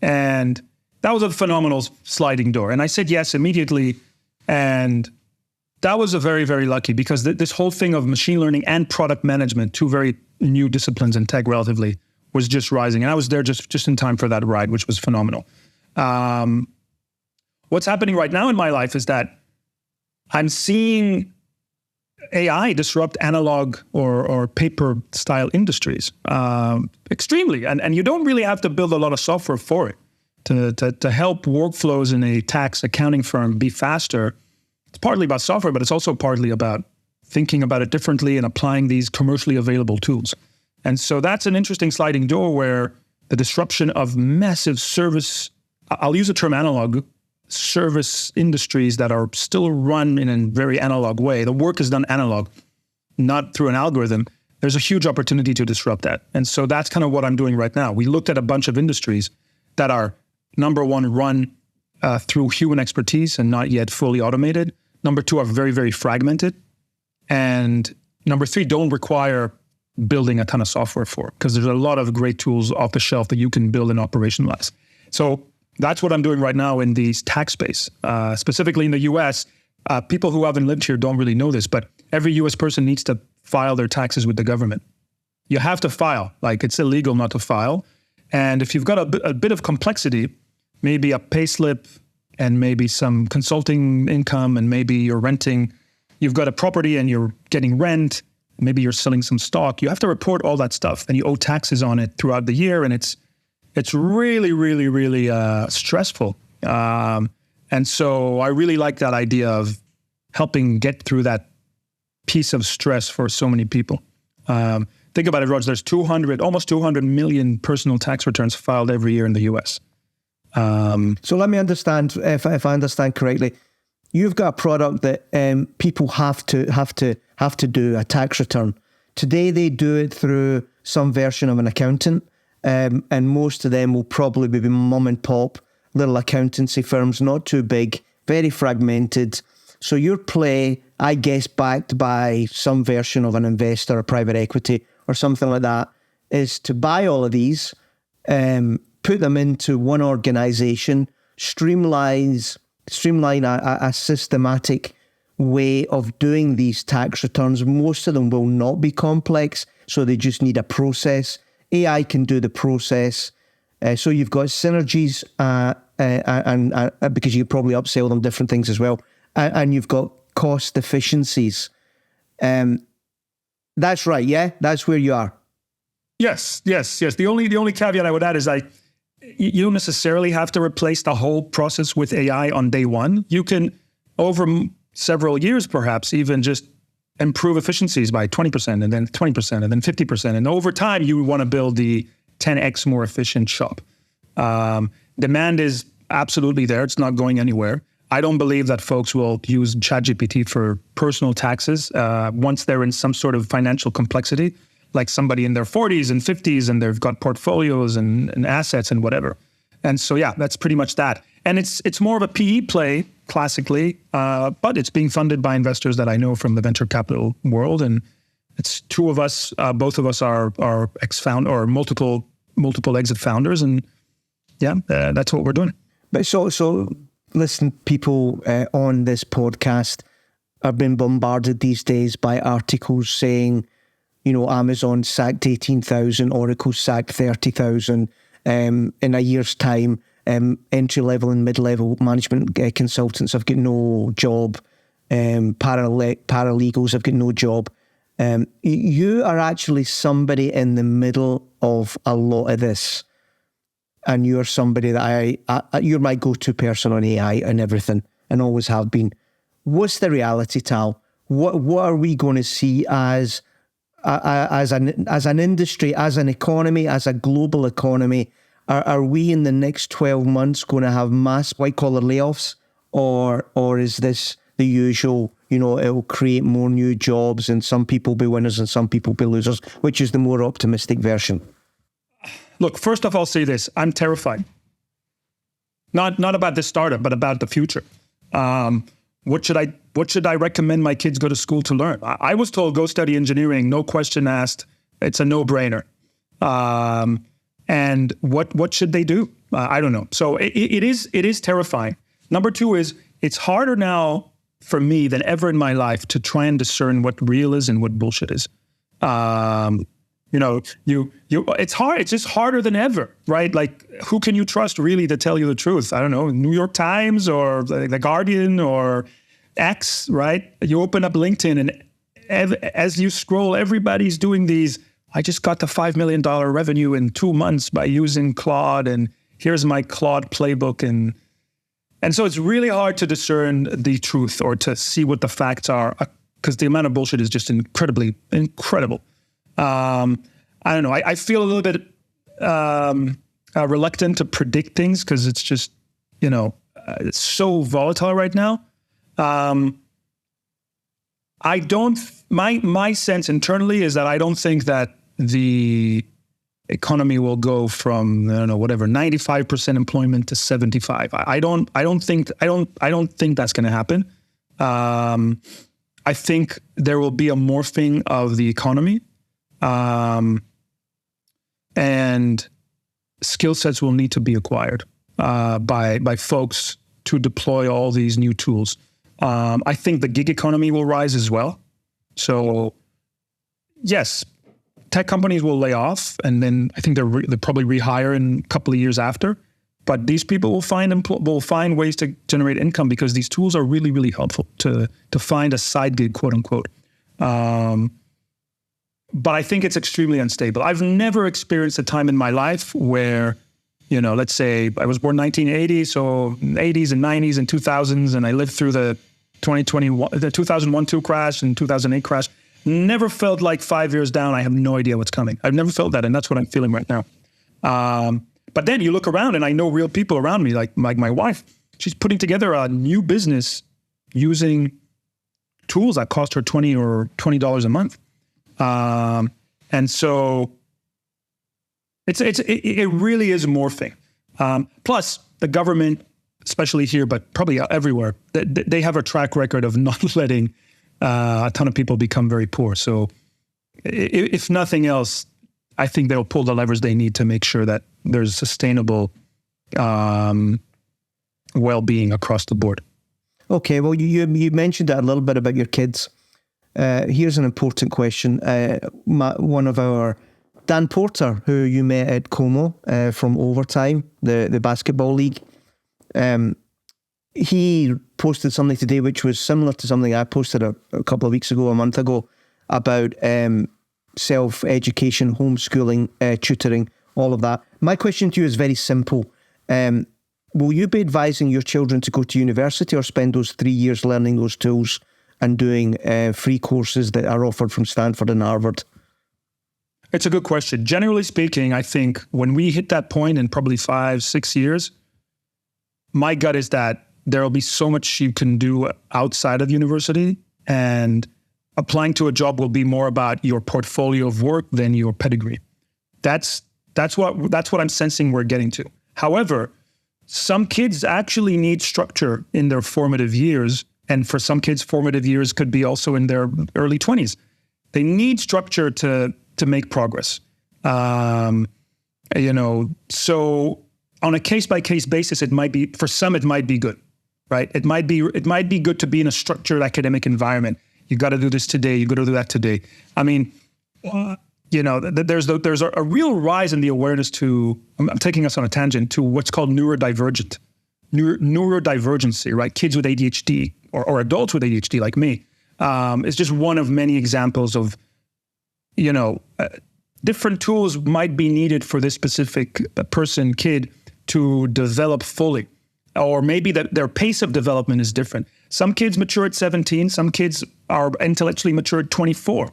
And that was a phenomenal sliding door. And I said yes immediately. And that was a very, very lucky, because this whole thing of machine learning and product management, 2 very new disciplines in tech relatively, was just rising. And I was there just in time for that ride, which was phenomenal. What's happening right now in my life is that I'm seeing AI disrupt analog or paper style industries extremely. And you don't really have to build a lot of software for it to help workflows in a tax accounting firm be faster. It's partly about software, but it's also partly about thinking about it differently and applying these commercially available tools. And so that's an interesting sliding door where the disruption of massive service, I'll use the term analog, service industries that are still run in a very analog way. The work is done analog, not through an algorithm. There's a huge opportunity to disrupt that. And so that's kind of what I'm doing right now. We looked at a bunch of industries that are, number 1, run through human expertise and not yet fully automated. Number 2, are very, very fragmented. And number 3, don't require building a ton of software for, because there's a lot of great tools off the shelf that you can build and operationalize. So that's what I'm doing right now in the tax space. Specifically in the US, people who haven't lived here don't really know this, but every US person needs to file their taxes with the government. You have to file. Like, it's illegal not to file. And if you've got a bit of complexity, maybe a payslip and maybe some consulting income, and maybe you're renting, you've got a property and you're getting rent, maybe you're selling some stock, you have to report all that stuff and you owe taxes on it throughout the year. And it's really, really, really stressful. And so I really like that idea of helping get through that piece of stress for so many people. Think about it, Roger. There's almost 200 million personal tax returns filed every year in the US. So let me understand, if I understand correctly, you've got a product that people have to do a tax return. Today they do it through some version of an accountant, and most of them will probably be mom and pop little accountancy firms, not too big, very fragmented. So your play, I guess, backed by some version of an investor or private equity or something like that, is to buy all of these, put them into one organization, streamline a systematic way of doing these tax returns. Most of them will not be complex, so they just need a process. AI can do the process. So you've got synergies, and because you probably upsell them different things as well, and you've got cost efficiencies. That's right, yeah? That's where you are. Yes. The only caveat I would add is you don't necessarily have to replace the whole process with AI on day one. You can, over several years perhaps, even just improve efficiencies by 20% and then 20% and then 50%. And over time, you want to build the 10x more efficient shop. Demand is absolutely there. It's not going anywhere. I don't believe that folks will use ChatGPT for personal taxes once they're in some sort of financial complexity, like somebody in their 40s and 50s and they've got portfolios and assets and whatever. And so, yeah, that's pretty much that. And it's more of a PE play, classically, but it's being funded by investors that I know from the venture capital world. And it's 2 of us, both of us are ex-found or multiple exit founders. And yeah, that's what we're doing. But so listen, people on this podcast are being bombarded these days by articles saying, Amazon sacked 18,000, Oracle sacked 30,000. In a year's time, entry-level and mid-level management consultants have got no job. Paralegals have got no job. You are actually somebody in the middle of a lot of this. And you're somebody that you're my go-to person on AI and everything, and always have been. What's the reality, Tal? What are we going to see as an industry, as an economy, as a global economy? Are we in the next 12 months going to have mass white-collar layoffs, or is this the usual, it will create more new jobs and some people be winners and some people be losers? Which is the more optimistic version? Look, first off, I'll say this. I'm terrified. Not about this startup, but about the future. What should I recommend my kids go to school to learn? I was told go study engineering, no question asked. It's a no-brainer. And what should they do? I don't know. So it is terrifying. Number two is it's harder now for me than ever in my life to try and discern what real is and what bullshit is. It's hard. It's just harder than ever, right? Like, who can you trust really to tell you the truth? I don't know, New York Times or The Guardian or X, right? You open up LinkedIn and as you scroll, everybody's doing these, I just got the $5 million revenue in 2 months by using Claude, and here's my Claude playbook. And so it's really hard to discern the truth or to see what the facts are because the amount of bullshit is just incredible. I don't know. I feel a little bit reluctant to predict things because it's just, it's so volatile right now. My sense internally is that I don't think that the economy will go from 95% employment to 75. I don't think that's going to happen. I think there will be a morphing of the economy. And skill sets will need to be acquired by folks to deploy all these new tools. I think the gig economy will rise as well. So, yes, tech companies will lay off, and then I think they'll probably rehire in a couple of years after. But these people will find ways to generate income because these tools are really, really helpful to find a side gig, quote unquote. But I think it's extremely unstable. I've never experienced a time in my life where, let's say I was born 1980, so 80s and 90s and 2000s, and I lived through the 2001-2 crash and 2008 crash. Never felt like 5 years down, I have no idea what's coming. I've never felt that, and that's what I'm feeling right now. But then you look around, and I know real people around me, like my wife. She's putting together a new business using tools that cost her $20 a month. And so it really is morphing. Plus, the government, especially here, but probably everywhere, they have a track record of not letting a ton of people become very poor. So if nothing else, I think they'll pull the levers they need to make sure that there's sustainable well-being across the board. Okay, well, you mentioned a little bit about your kids. Here's an important question. One of our, Dan Porter, who you met at Como from Overtime, the basketball league, he posted something today which was similar to something I posted a couple of weeks ago, a month ago, about self-education, homeschooling, tutoring, all of that. My question to you is very simple. Will you be advising your children to go to university or spend those 3 years learning those tools and doing free courses that are offered from Stanford and Harvard? It's a good question. Generally speaking, I think when we hit that point in probably 5-6 years, my gut is that there will be so much you can do outside of university, and applying to a job will be more about your portfolio of work than your pedigree. That's what I'm sensing we're getting to. However, some kids actually need structure in their formative years. And for some kids, formative years could be also in their early 20s. They need structure to make progress. So on a case-by-case basis, for some, it might be good, right? It might be good to be in a structured academic environment. You got to do this today. You got to do that today. I mean, there's a real rise in the awareness to, I'm taking us on a tangent, to what's called neurodivergency, right? Kids with ADHD or adults with ADHD like me. It's just one of many examples of, different tools might be needed for this specific kid to develop fully. Or maybe that their pace of development is different. Some kids mature at 17, some kids are intellectually mature at 24.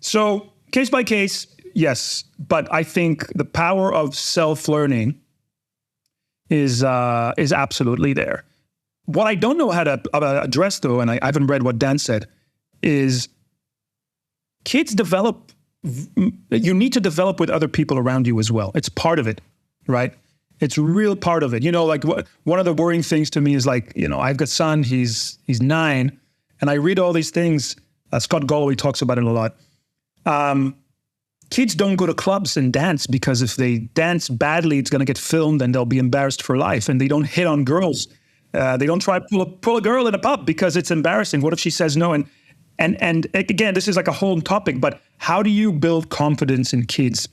So case by case, yes, but I think the power of self-learning is absolutely there. what I don't know how to address, though, and I haven't read what Dan said, is kids develop. You need to develop with other people around you as well. It's part of it, right? It's a real part of it. Like one of the worrying things to me is like, I've got a son, he's 9, and I read all these things. Scott Galloway talks about it a lot. Kids don't go to clubs and dance because if they dance badly, it's going to get filmed and they'll be embarrassed for life. And they don't hit on girls. They don't try to pull a girl in a pub because it's embarrassing. What if she says no? And again, this is like a whole topic, but how do you build confidence in kids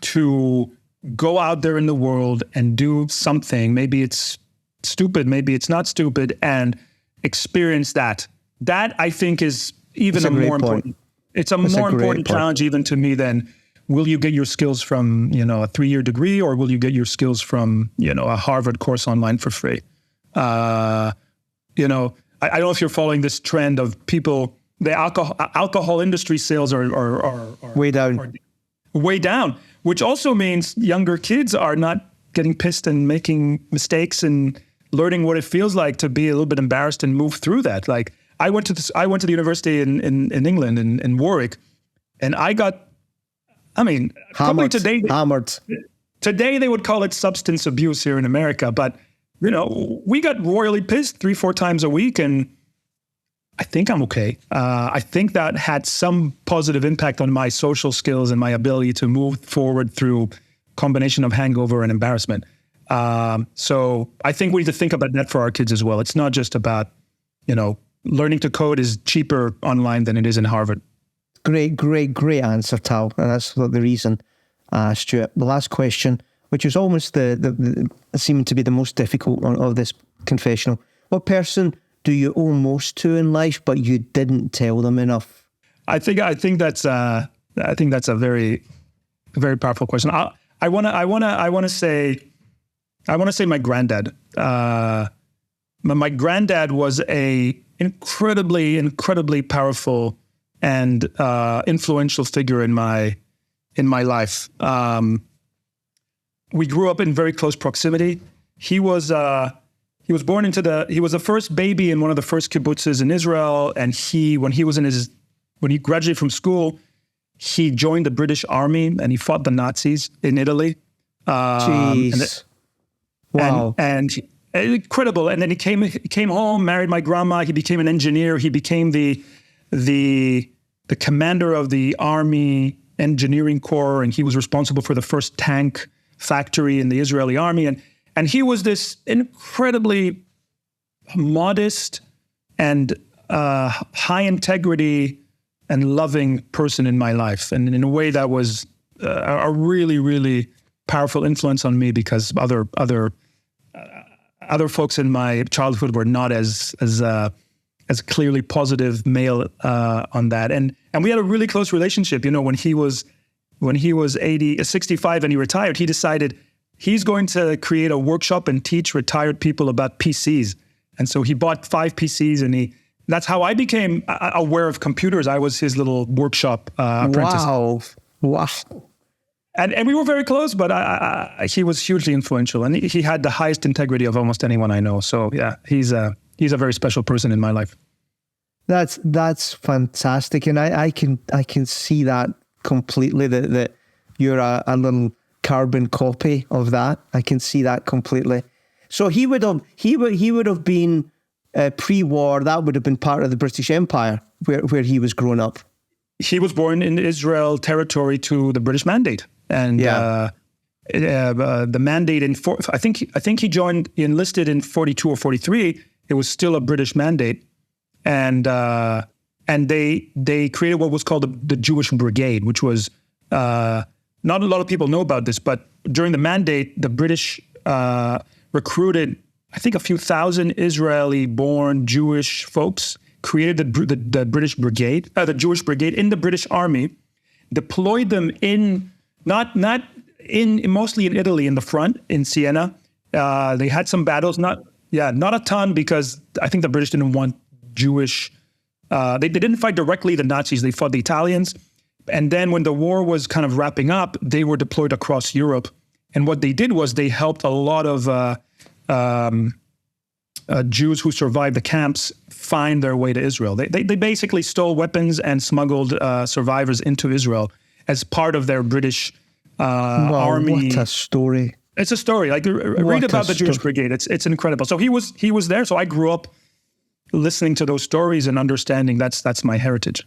to go out there in the world and do something? Maybe it's stupid, maybe it's not stupid, and experience that. That I think is even a more important. It's a more important challenge even to me than will you get your skills from, a 3-year degree, or will you get your skills from, a Harvard course online for free? I don't know if you're following this trend of people, the alcohol industry sales are way down. Way down, which also means younger kids are not getting pissed and making mistakes and learning what it feels like to be a little bit embarrassed and move through that. Like I went to the university in England, in Warwick, and I got, hammered. Today they would call it substance abuse here in America, but we got royally pissed 3-4 times a week, and I think I'm okay. I think that had some positive impact on my social skills and my ability to move forward through combination of hangover and embarrassment. So I think we need to think about that for our kids as well. It's not just about, learning to code is cheaper online than it is in Harvard. Great answer, Tal. And that's the reason, Stuart. The last question, which is almost the seeming to be the most difficult one of this confessional. What person do you owe most to in life, but you didn't tell them enough? I think that's a very, very powerful question. I want to say my granddad. My granddad was a incredibly powerful and influential figure in my life. We grew up in very close proximity. He was born he was the first baby in one of the first kibbutzes in Israel. And when he graduated from school, he joined the British Army and he fought the Nazis in Italy. Jeez. Wow. And incredible. And then he came home, married my grandma. He became an engineer. He became the commander of the Army Engineering Corps, and he was responsible for the first tank factory in the Israeli army. And he was this incredibly modest and high integrity and loving person in my life. And in a way that was a really, really powerful influence on me, because other folks in my childhood were not as clearly positive male on that. And we had a really close relationship. When he was 65 and he retired, he decided he's going to create a workshop and teach retired people about PCs. And so he bought 5 PCs, and that's how I became aware of computers. I was his little workshop apprentice. Wow. And we were very close, but he was hugely influential, and he had the highest integrity of almost anyone I know. So yeah, he's a very special person in my life. That's fantastic, and I can see that completely. That you're a little carbon copy of that. I can see that completely. So he would have been pre-war. That would have been part of the British Empire where he was growing up. He was born in Israel territory to the British Mandate. And the mandate I think he enlisted in 42 or 43. It was still a British mandate, and they created what was called the Jewish Brigade, which was not a lot of people know about this, but during the mandate, the British recruited I think a few thousand Israeli-born Jewish folks, created the British Brigade, the Jewish Brigade in the British Army, deployed them mostly in Italy in the front in Siena. They had some battles, not a ton, because I think the British didn't want Jewish. They didn't fight directly the Nazis. They fought the Italians. And then when the war was kind of wrapping up, they were deployed across Europe. And what they did was they helped a lot of Jews who survived the camps find their way to Israel. They basically stole weapons and smuggled survivors into Israel as part of their British army. What a story. It's a story. Like read about the Jewish Brigade. It's incredible. So he was there. So I grew up listening to those stories and understanding that's my heritage.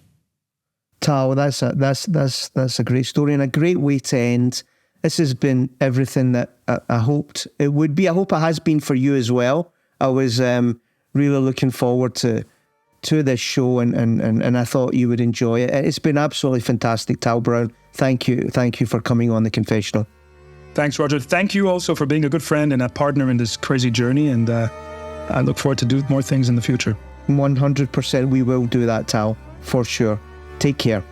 Tal, that's a great story and a great way to end. This has been everything that I hoped it would be. I hope it has been for you as well. I was really looking forward to this show and I thought you would enjoy it. It's been absolutely fantastic, Tal Brown. Thank you for coming on The Confessional. Thanks, Roger. Thank you also for being a good friend and a partner in this crazy journey. And I look forward to do more things in the future. 100% we will do that, Tal, for sure. Take care.